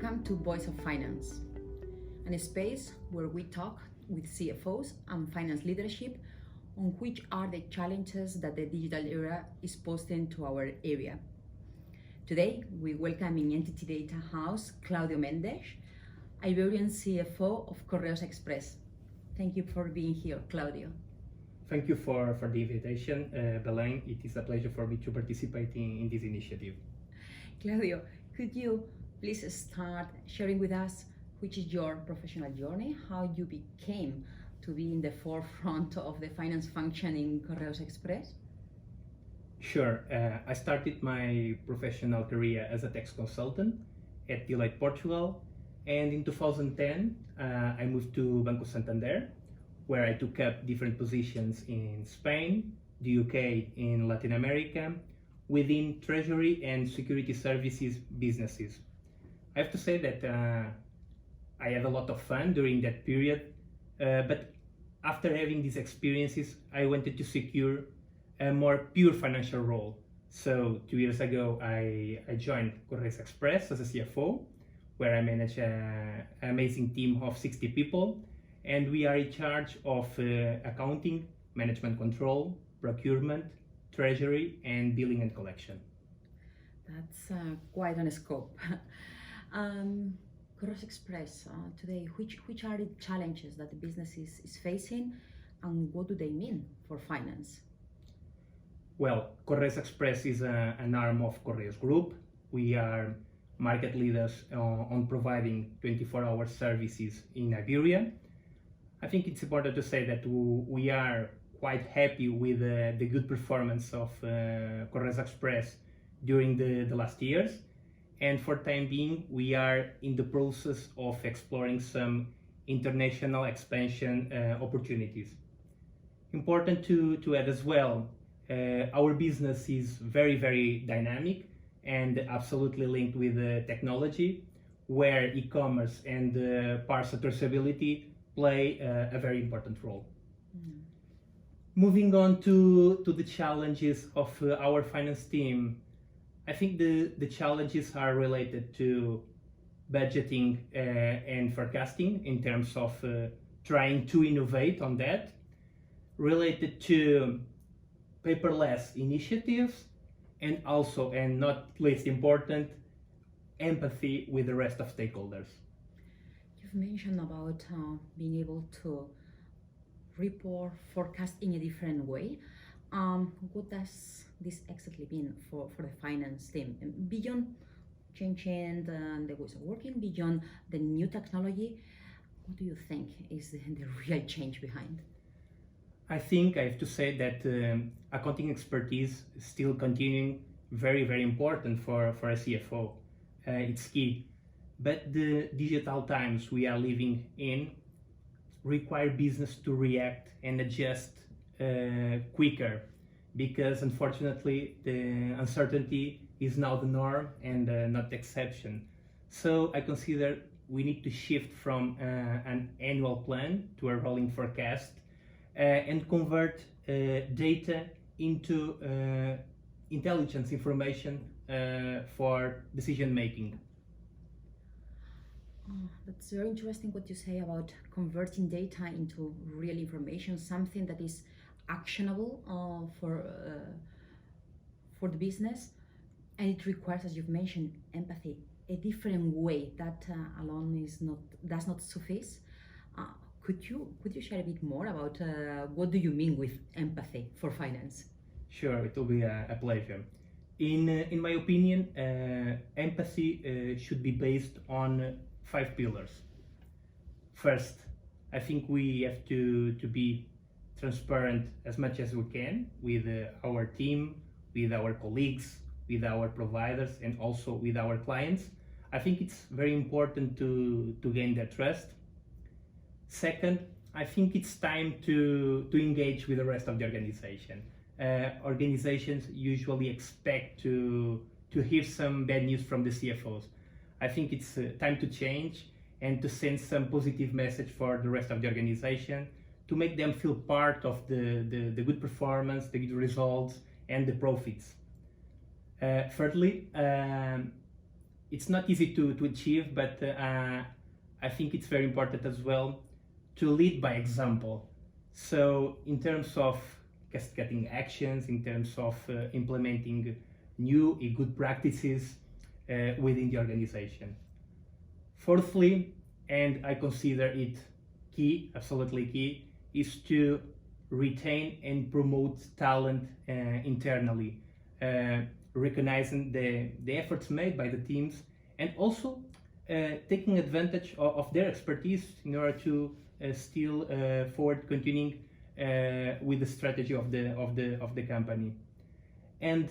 Welcome to Voice of Finance, a space where we talk with CFOs and finance leadership on which are the challenges that the digital era is posing to our area. Today, we welcome in Entity Data House Cláudio Mendes, Iberian CFO of Correos Express. Thank you for being here, Cláudio. Thank you for the invitation, Belén. It is a pleasure for me to participate in this initiative. Cláudio, could you please start sharing with us which is your professional journey, how you became to be in the forefront of the finance function in Correos Express? Sure. I started my professional career as a tax consultant at Deloitte, Portugal, and in 2010 I moved to Banco Santander, where I took up different positions in Spain, the UK, in Latin America, within treasury and security services businesses. I have to say that I had a lot of fun during that period, but after having these experiences, I wanted to secure a more pure financial role. So 2 years ago, I joined Correos Express as a CFO, where I manage an amazing team of 60 people, and we are in charge of accounting, management control, procurement, treasury, and billing and collection. That's quite a scope. Correos Express today, which are the challenges that the business is facing, and what do they mean for finance? Well, Correos Express is an arm of Correos Group. We are market leaders on providing 24-hour services in Iberia. I think it's important to say that we are quite happy with the good performance of Correos Express during the last years. And for time being, we are in the process of exploring some international expansion opportunities. Important to add as well, our business is very, very dynamic and absolutely linked with technology, where e-commerce and parcel traceability play a very important role. Moving on to the challenges of our finance team, I think the challenges are related to budgeting and forecasting in terms of trying to innovate on that, related to paperless initiatives, and also, and not least important, empathy with the rest of stakeholders. You've mentioned about being able to report, forecast in a different way. What does this exactly mean for the finance team? And beyond changing the ways of working, beyond the new technology, what do you think is the real change behind? I think I have to say that accounting expertise is still continuing very, very important for a CFO. It's key. But the digital times we are living in require business to react and adjust quicker, because unfortunately the uncertainty is now the norm and not the exception. So I consider we need to shift from an annual plan to a rolling forecast and convert data into intelligence information for decision making. That's very interesting what you say about converting data into real information, something that is actionable for the business, and it requires, as you've mentioned, empathy, a different way that alone does not suffice. Could you share a bit more about what do you mean with empathy for finance? Sure, it will be a pleasure. In my opinion, empathy should be based on 5 pillars. First, I think we have to be transparent as much as we can with our team, with our colleagues, with our providers, and also with our clients. I think it's very important to gain their trust. Second, I think it's time to engage with the rest of the organization. Organizations usually expect to hear some bad news from the CFOs. I think it's time to change and to send some positive message for the rest of the organization, to make them feel part of the good performance, the good results, and the profits. Thirdly, it's not easy to achieve, but I think it's very important as well to lead by example. So in terms of cascading actions, in terms of implementing new and good practices within the organization. Fourthly, and I consider it key, absolutely key, is to retain and promote talent internally, recognizing the efforts made by the teams, and also taking advantage of their expertise in order to still forward continuing with the strategy of the company. And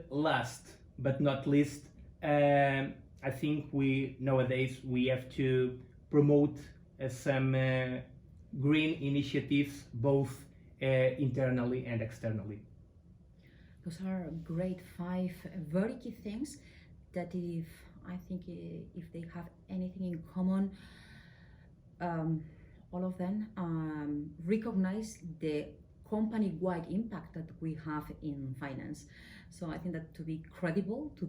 last but not least, I think nowadays we have to promote some green initiatives, both internally and externally. Those are great 5 very key things that I think if they have anything in common, all of them recognize the company-wide impact that we have in finance. So I think that to be credible to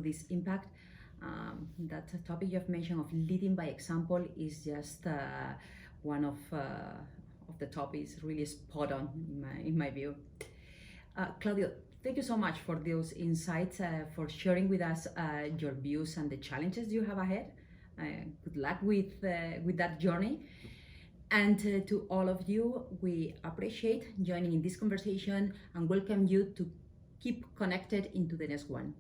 this impact, that topic you've mentioned of leading by example is just one of the topics really spot on in my view. Claudio, thank you so much for those insights, for sharing with us your views and the challenges you have ahead. Good luck with that journey. And to all of you, we appreciate joining in this conversation and welcome you to keep connected into the next one.